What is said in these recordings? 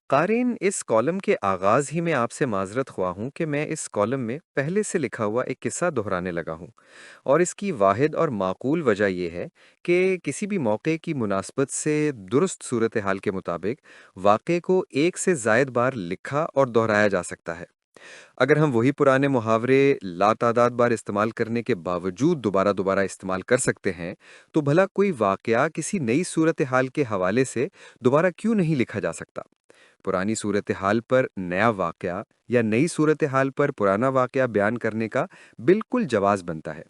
قارئین اس کالم کے آغاز ہی میں آپ سے معذرت خواہ ہوں کہ میں اس کالم میں پہلے سے لکھا ہوا ایک قصہ دہرانے لگا ہوں، اور اس کی واحد اور معقول وجہ یہ ہے کہ کسی بھی موقع کی مناسبت سے درست صورتحال کے مطابق واقعے کو ایک سے زائد بار لکھا اور دہرایا جا سکتا ہے۔ اگر ہم وہی پرانے محاورے لاتعداد بار استعمال کرنے کے باوجود دوبارہ دوبارہ استعمال کر سکتے ہیں، تو بھلا کوئی واقعہ کسی نئی صورتحال کے حوالے سے دوبارہ کیوں نہیں لکھا جا سکتا؟ پرانی صورتحال پر نیا واقعہ یا نئی صورتحال پر پرانا واقعہ بیان کرنے کا بالکل جواز بنتا ہے۔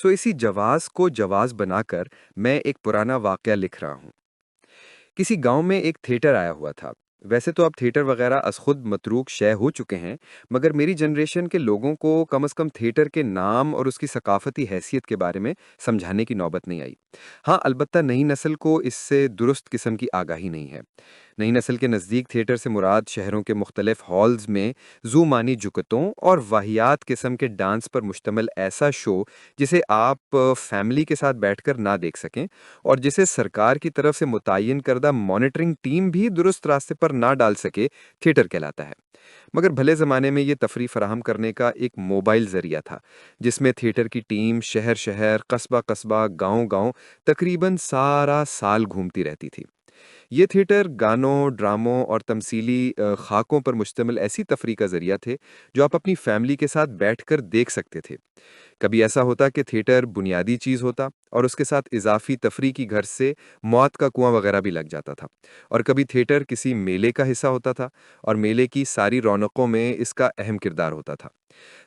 اسی جواز کو جواز بنا کر میں ایک پرانا واقعہ لکھ رہا ہوں۔ کسی گاؤں میں ایک تھیٹر آیا ہوا تھا۔ ویسے تو اب تھیٹر وغیرہ از خود متروک شے ہو چکے ہیں، مگر میری جنریشن کے لوگوں کو کم از کم تھیٹر کے نام اور اس کی ثقافتی حیثیت کے بارے میں سمجھانے کی نوبت نہیں آئی۔ ہاں، البتہ نئی نسل کو اس سے درست قسم کی آگاہی نہیں ہے۔ نئی نسل کے نزدیک تھیٹر سے مراد شہروں کے مختلف ہالز میں زومانی جکتوں اور واہیات قسم کے ڈانس پر مشتمل ایسا شو جسے آپ فیملی کے ساتھ بیٹھ کر نہ دیکھ سکیں، اور جسے سرکار کی طرف سے متعین کردہ مانیٹرنگ ٹیم بھی درست راستے پر نہ ڈال سکے، تھیٹر کہلاتا ہے۔ مگر بھلے زمانے میں یہ تفریح فراہم کرنے کا ایک موبائل ذریعہ تھا، جس میں تھیٹر کی ٹیم شہر شہر، قصبہ قصبہ، گاؤں گاؤں تقریباً سارا سال گھومتی رہتی تھی۔ یہ تھیٹر گانوں، ڈراموں اور تمثیلی خاکوں پر مشتمل ایسی تفریح کا ذریعہ تھے جو آپ اپنی فیملی کے ساتھ بیٹھ کر دیکھ سکتے تھے۔ کبھی ایسا ہوتا کہ تھیٹر بنیادی چیز ہوتا اور اس کے ساتھ اضافی تفریح کی گھر سے موت کا کنواں وغیرہ بھی لگ جاتا تھا، اور کبھی تھیٹر کسی میلے کا حصہ ہوتا تھا اور میلے کی ساری رونقوں میں اس کا اہم کردار ہوتا تھا۔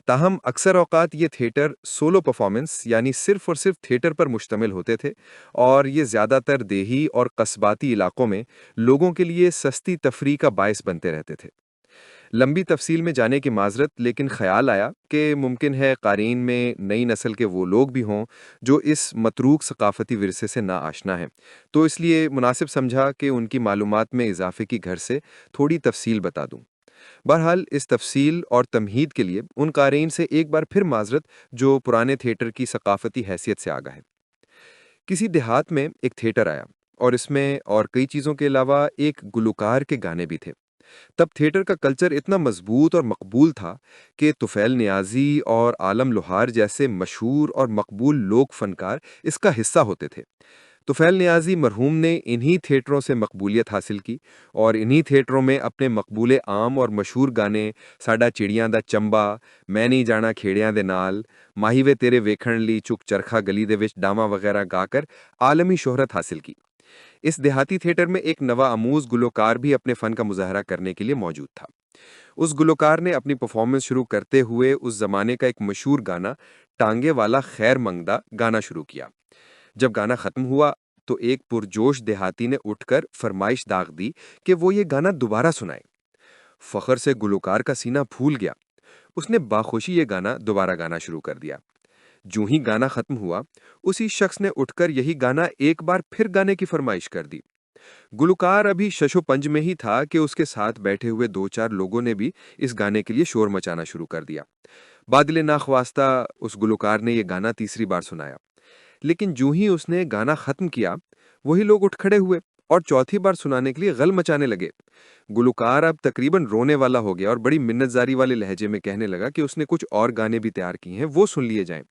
تاہم اکثر اوقات یہ تھیٹر سولو پرفارمنس یعنی صرف اور صرف تھیٹر پر مشتمل ہوتے تھے، اور یہ زیادہ تر دیہی اور قصباتی علاقوں میں لوگوں کے لیے سستی تفریح کا باعث بنتے رہتے تھے۔ لمبی تفصیل میں جانے کی معذرت، لیکن خیال آیا کہ ممکن ہے قارئین میں نئی نسل کے وہ لوگ بھی ہوں جو اس متروک ثقافتی ورثے سے نا آشنا ہیں، تو اس لیے مناسب سمجھا کہ ان کی معلومات میں اضافے کی گھر سے تھوڑی تفصیل بتا دوں۔ بہرحال اس تفصیل اور تمہید کے لیے ان قارئین سے ایک بار پھر معذرت جو پرانے تھیٹر کی ثقافتی حیثیت سے آگاہ ہے۔ کسی دیہات میں ایک تھیٹر آیا، اور اس میں اور کئی چیزوں کے علاوہ ایک گلوکار کے گانے بھی تھے۔ تب تھیٹر کا کلچر اتنا مضبوط اور مقبول تھا کہ طفیل نیازی اور عالم لوہار جیسے مشہور اور مقبول لوک فنکار اس کا حصہ ہوتے تھے۔ طفیل نیازی مرحوم نے انہی تھیٹروں سے مقبولیت حاصل کی، اور انہی تھیٹروں میں اپنے مقبول عام اور مشہور گانے ساڈا چڑیاں دا چمبا، میں نہیں جانا کھیڑیاں دے نال، ماہی وے تیرے ویکھن لی چک چرخا گلی دے وچ ڈاواں وغیرہ گا کر عالمی شہرت حاصل کی۔ اس دیہاتی تھیٹر میں ایک نوا آموز گلوکار بھی اپنے فن کا مظاہرہ کرنے کے لیے موجود تھا۔ اس گلوکار نے اپنی پرفارمنس شروع کرتے ہوئے اس زمانے کا ایک مشہور گانا ٹانگے والا خیر منگدا گانا شروع کیا۔ جب گانا ختم ہوا تو ایک پرجوش دیہاتی نے اٹھ کر فرمائش داغ دی کہ وہ یہ گانا دوبارہ سنائے۔ فخر سے گلوکار کا سینہ پھول گیا۔ اس نے باخوشی یہ گانا دوبارہ گانا شروع کر دیا۔ جو ہی گانا ختم ہوا، اسی شخص نے اٹھ کر یہی گانا ایک بار پھر گانے کی فرمائش کر دی۔ گلوکار ابھی شش و پنج میں ہی تھا کہ اس کے ساتھ بیٹھے ہوئے دو چار لوگوں نے بھی اس گانے کے لیے شور مچانا شروع کر دیا۔ بادل ناخواستہ اس گلوکار نے یہ گانا تیسری بار سنایا، لیکن جو ہی اس نے گانا ختم کیا، وہی لوگ اٹھ کھڑے ہوئے اور چوتھی بار سنانے کے لیے غل مچانے لگے۔ گلوکار اب تقریباً رونے والا ہو گیا اور بڑی منت زاری والے لہجے میں کہنے لگا کہ اس نے کچھ اور گانے بھی تیار کیے ہیں، وہ سن لیے جائیں۔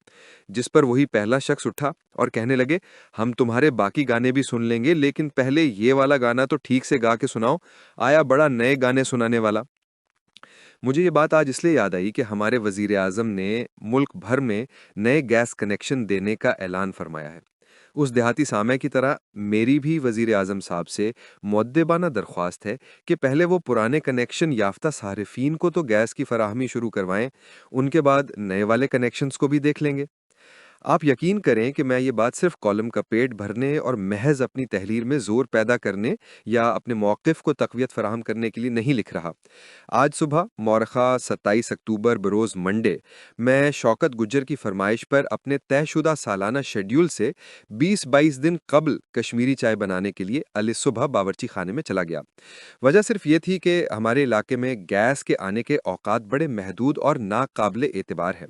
جس پر وہی پہلا شخص اٹھا اور کہنے لگے، ہم تمہارے باقی گانے بھی سن لیں گے، لیکن پہلے یہ والا گانا تو ٹھیک سے گا کے سناؤ، آیا بڑا نئے گانے سنانے والا۔ مجھے یہ بات آج اس لیے یاد آئی کہ ہمارے وزیر اعظم نے ملک بھر میں نئے گیس کنیکشن دینے کا اعلان فرمایا ہے۔ اس دیہاتی سامع کی طرح میری بھی وزیر اعظم صاحب سے مؤدبانہ درخواست ہے کہ پہلے وہ پرانے کنیکشن یافتہ صارفین کو تو گیس کی فراہمی شروع کروائیں، ان کے بعد نئے والے کنیکشنز کو بھی دیکھ لیں گے۔ آپ یقین کریں کہ میں یہ بات صرف کالم کا پیٹ بھرنے اور محض اپنی تحریر میں زور پیدا کرنے یا اپنے موقف کو تقویت فراہم کرنے کے لیے نہیں لکھ رہا۔ آج صبح مورخہ 27 اکتوبر بروز منڈے میں شوکت گجر کی فرمائش پر اپنے طے شدہ سالانہ شیڈیول سے 20-22 دن قبل کشمیری چائے بنانے کے لیے صبح باورچی خانے میں چلا گیا۔ وجہ صرف یہ تھی کہ ہمارے علاقے میں گیس کے آنے کے اوقات بڑے محدود اور ناقابل اعتبار ہیں۔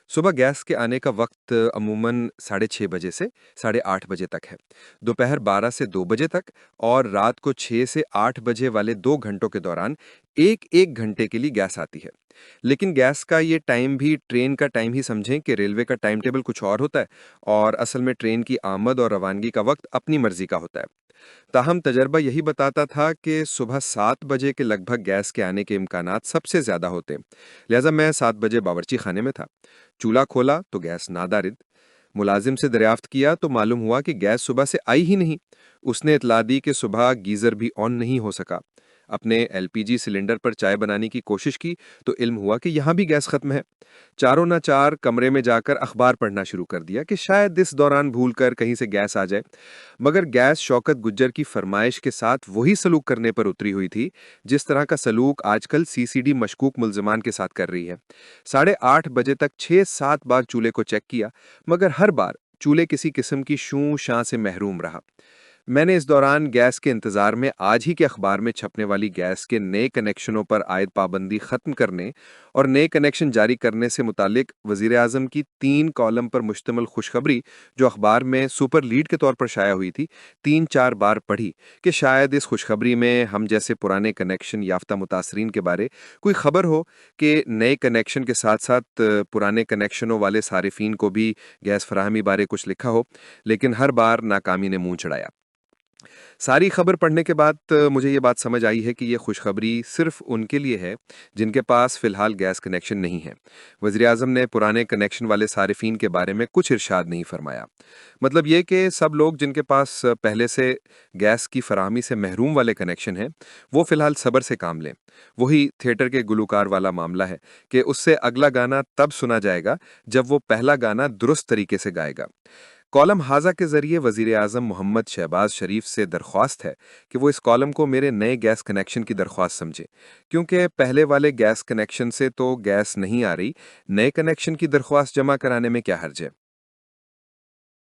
صبح گیس کے آنے کا وقت عموماً 6:30 بجے سے 8:30 بجے تک ہے، دوپہر 12 سے 2 بجے تک اور رات کو 6 سے 8 بجے والے 2 گھنٹوں کے دوران ایک ایک گھنٹے کے لیے گیس آتی ہے۔ لیکن گیس کا یہ ٹائم بھی ٹرین کا ٹائم ہی سمجھیں کہ ریلوے کا ٹائم ٹیبل کچھ اور ہوتا ہے اور اصل میں ٹرین کی آمد اور روانگی کا وقت اپنی مرضی کا ہوتا ہے۔ تاہم تجربہ یہی بتاتا تھا کہ صبح 7 بجے کے لگ بھگ گیس کے آنے کے امکانات سب سے زیادہ ہوتے ہیں، لہٰذا میں 7 بجے باورچی خانے میں تھا۔ چولہا کھولا تو گیس نادارد۔ ملازم سے دریافت کیا تو معلوم ہوا کہ گیس صبح سے آئی ہی نہیں۔ اس نے اطلاع دی کہ صبح گیزر بھی آن نہیں ہو سکا۔ اپنے ایل پی جی سلنڈر پر چائے بنانے کی کوشش کی تو علم ہوا کہ یہاں بھی گیس ختم ہے۔ چاروں نہ چار کمرے میں جا کر اخبار پڑھنا شروع کر دیا کہ شاید اس دوران بھول کر کہیں سے گیس آ جائے، مگر گیس شوکت گجر کی فرمائش کے ساتھ وہی سلوک کرنے پر اتری ہوئی تھی جس طرح کا سلوک آج کل سی سی ڈی مشکوک ملزمان کے ساتھ کر رہی ہے۔ 8:30 بجے تک 6-7 بار چولہے کو چیک کیا، مگر ہر بار چولہے کسی قسم کی شوں شاں سے محروم رہا۔ میں نے اس دوران گیس کے انتظار میں آج ہی کے اخبار میں چھپنے والی گیس کے نئے کنیکشنوں پر عائد پابندی ختم کرنے اور نئے کنیکشن جاری کرنے سے متعلق وزیر اعظم کی 3 کالم پر مشتمل خوشخبری جو اخبار میں سپر لیڈ کے طور پر شائع ہوئی تھی 3-4 بار پڑھی کہ شاید اس خوشخبری میں ہم جیسے پرانے کنیکشن یافتہ متاثرین کے بارے کوئی خبر ہو کہ نئے کنیکشن کے ساتھ ساتھ پرانے کنیکشنوں والے صارفین کو بھی گیس فراہمی بارے کچھ لکھا ہو، لیکن ہر بار ناکامی نے منہ چڑھایا۔ ساری خبر پڑھنے کے بعد مجھے یہ بات سمجھ آئی ہے کہ یہ خوشخبری صرف ان کے لیے ہے جن کے پاس فی الحال گیس کنیکشن نہیں ہے۔ وزیر اعظم نے پرانے کنیکشن والے صارفین کے بارے میں کچھ ارشاد نہیں فرمایا۔ مطلب یہ کہ سب لوگ جن کے پاس پہلے سے گیس کی فراہمی سے محروم والے کنیکشن ہیں وہ فی الحال صبر سے کام لیں۔ وہی تھیٹر کے گلوکار والا معاملہ ہے کہ اس سے اگلا گانا تب سنا جائے گا جب وہ پہلا گانا درست طریقے سے گائے گا۔ کالم ہاضہ کے ذریعے وزیر اعظم محمد شہباز شریف سے درخواست ہے کہ وہ اس کالم کو میرے نئے گیس کنیکشن کی درخواست سمجھے، کیونکہ پہلے والے گیس کنیکشن سے تو گیس نہیں آ رہی، نئے کنیکشن کی درخواست جمع کرانے میں کیا حرج ہے۔